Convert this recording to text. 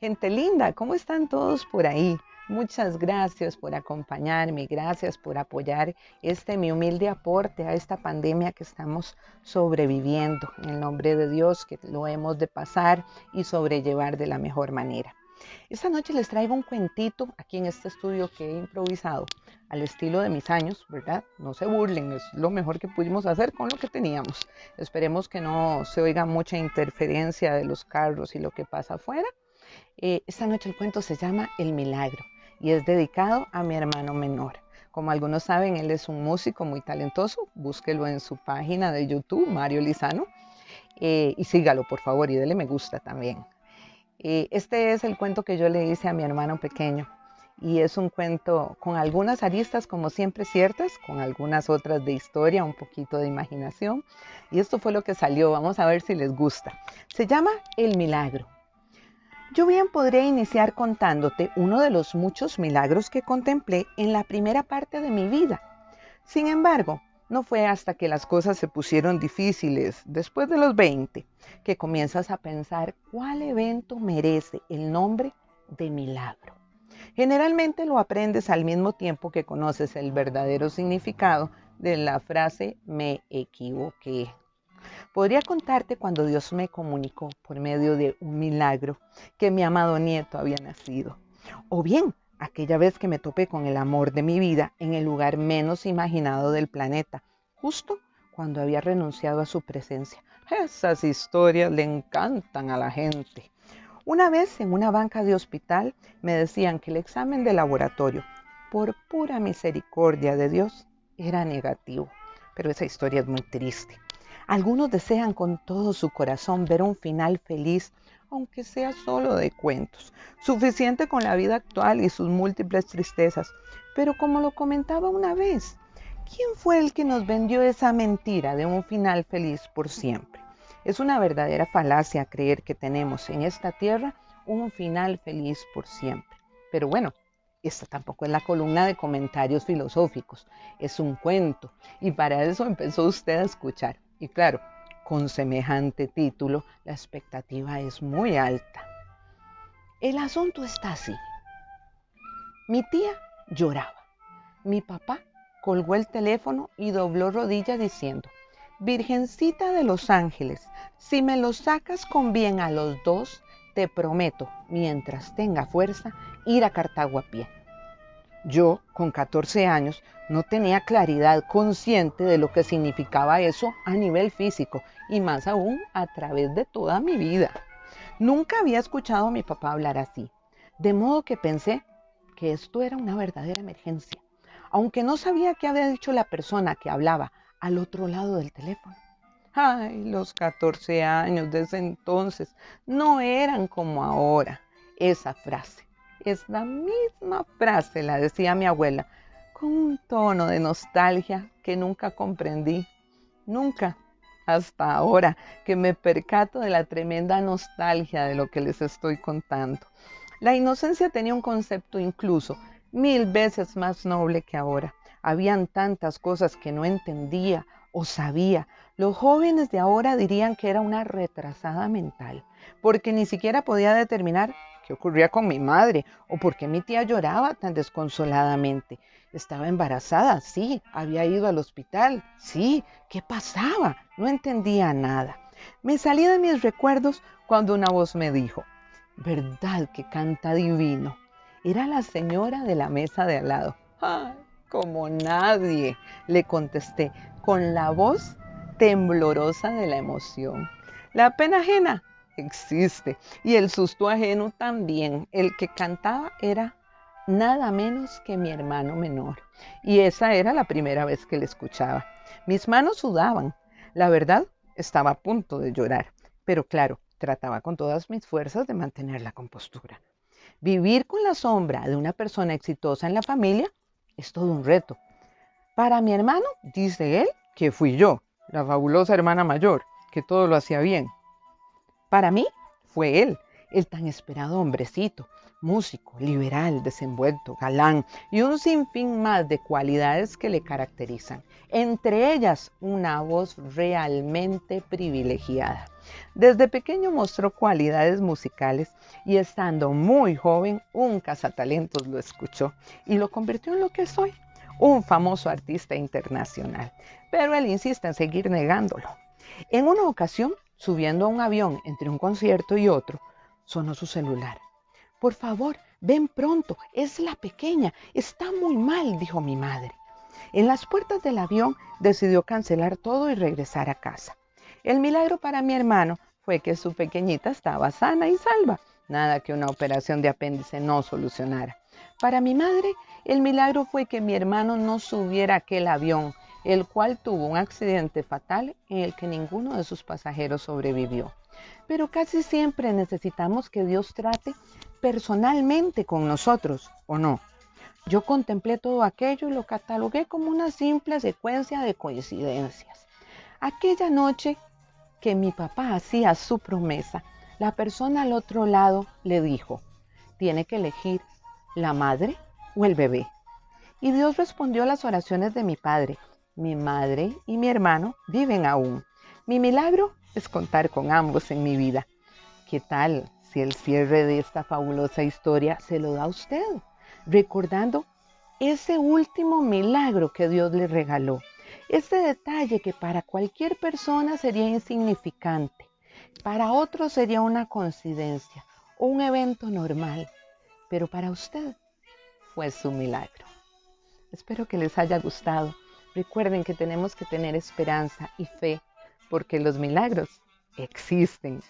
Gente linda, ¿cómo están todos por ahí? Muchas gracias por acompañarme, gracias por apoyar mi humilde aporte a esta pandemia que estamos sobreviviendo. En el nombre de Dios, que lo hemos de pasar y sobrellevar de la mejor manera. Esta noche les traigo un cuentito aquí en este estudio que he improvisado al estilo de mis años, ¿verdad? No se burlen, es lo mejor que pudimos hacer con lo que teníamos. Esperemos que no se oiga mucha interferencia de los carros y lo que pasa afuera. Esta noche el cuento se llama El Milagro y es dedicado a mi hermano menor. Como algunos saben, él es un músico muy talentoso. Búsquelo en su página de YouTube, Mario Lizano, y sígalo por favor y dele me gusta también. Este es el cuento que yo le hice a mi hermano pequeño y es un cuento con algunas aristas como siempre ciertas, con algunas otras de historia, un poquito de imaginación, y esto fue lo que salió. Vamos a ver si les gusta. Se llama El Milagro. Yo bien podría iniciar contándote uno de los muchos milagros que contemplé en la primera parte de mi vida. Sin embargo, no fue hasta que las cosas se pusieron difíciles, después de los 20, que comienzas a pensar cuál evento merece el nombre de milagro. Generalmente lo aprendes al mismo tiempo que conoces el verdadero significado de la frase me equivoqué. Podría contarte cuando Dios me comunicó por medio de un milagro que mi amado nieto había nacido. O bien, aquella vez que me topé con el amor de mi vida en el lugar menos imaginado del planeta, justo cuando había renunciado a su presencia. Esas historias le encantan a la gente. Una vez en una banca de hospital me decían que el examen de laboratorio, por pura misericordia de Dios, era negativo. Pero esa historia es muy triste. Algunos desean con todo su corazón ver un final feliz, aunque sea solo de cuentos, suficiente con la vida actual y sus múltiples tristezas. Pero como lo comentaba una vez, ¿quién fue el que nos vendió esa mentira de un final feliz por siempre? Es una verdadera falacia creer que tenemos en esta tierra un final feliz por siempre. Pero bueno, esta tampoco es la columna de comentarios filosóficos, es un cuento, y para eso empezó usted a escuchar. Y claro, con semejante título, la expectativa es muy alta. El asunto está así. Mi tía lloraba. Mi papá colgó el teléfono y dobló rodilla diciendo: Virgencita de los Ángeles, si me los sacas con bien a los dos, te prometo, mientras tenga fuerza, ir a Cartago a pie. Yo, con 14 años, no tenía claridad consciente de lo que significaba eso a nivel físico y más aún a través de toda mi vida. Nunca había escuchado a mi papá hablar así, de modo que pensé que esto era una verdadera emergencia, aunque no sabía qué había dicho la persona que hablaba al otro lado del teléfono. Ay, los 14 años de ese entonces no eran como ahora. Esa frase, es la misma frase, la decía mi abuela, con un tono de nostalgia que nunca comprendí. Nunca, hasta ahora que me percato de la tremenda nostalgia de lo que les estoy contando. La inocencia tenía un concepto incluso 1000 veces más noble que ahora. Habían tantas cosas que no entendía o sabía. Los jóvenes de ahora dirían que era una retrasada mental, porque ni siquiera podía determinar qué ocurría con mi madre o por qué mi tía lloraba tan desconsoladamente. Estaba embarazada, sí. Había ido al hospital, sí. ¿Qué pasaba? No entendía nada. Me salí de mis recuerdos cuando una voz me dijo: ¿verdad que canta divino? Era la señora de la mesa de al lado. ¡Ay, como nadie!, le contesté con la voz temblorosa de la emoción. La pena ajena existe y el susto ajeno también. El que cantaba era nada menos que mi hermano menor, y esa era la primera vez que le escuchaba. Mis manos sudaban. La verdad, estaba a punto de llorar, pero claro, trataba con todas mis fuerzas de mantener la compostura. Vivir con la sombra de una persona exitosa en la familia es todo un reto. Para mi hermano, dice él, que fui yo, la fabulosa hermana mayor, que todo lo hacía bien. Para mí, fue él, el tan esperado hombrecito, músico, liberal, desenvuelto, galán y un sinfín más de cualidades que le caracterizan, entre ellas una voz realmente privilegiada. Desde pequeño mostró cualidades musicales y estando muy joven, un cazatalentos lo escuchó y lo convirtió en lo que soy, un famoso artista internacional. Pero él insiste en seguir negándolo. En una ocasión, subiendo a un avión entre un concierto y otro, sonó su celular. Por favor, ven pronto, es la pequeña, está muy mal, dijo mi madre. En las puertas del avión decidió cancelar todo y regresar a casa. El milagro para mi hermano fue que su pequeñita estaba sana y salva, nada que una operación de apéndice no solucionara. Para mi madre, el milagro fue que mi hermano no subiera a aquel avión, el cual tuvo un accidente fatal en el que ninguno de sus pasajeros sobrevivió. Pero casi siempre necesitamos que Dios trate personalmente con nosotros, ¿o no? Yo contemplé todo aquello y lo catalogué como una simple secuencia de coincidencias. Aquella noche que mi papá hacía su promesa, la persona al otro lado le dijo, tiene que elegir la madre o el bebé. Y Dios respondió a las oraciones de mi padre. Mi madre y mi hermano viven aún. Mi milagro es contar con ambos en mi vida. ¿Qué tal si el cierre de esta fabulosa historia se lo da a usted, recordando ese último milagro que Dios le regaló? Ese detalle que para cualquier persona sería insignificante, para otros sería una coincidencia o un evento normal, pero para usted fue su milagro. Espero que les haya gustado. Recuerden que tenemos que tener esperanza y fe, porque los milagros existen.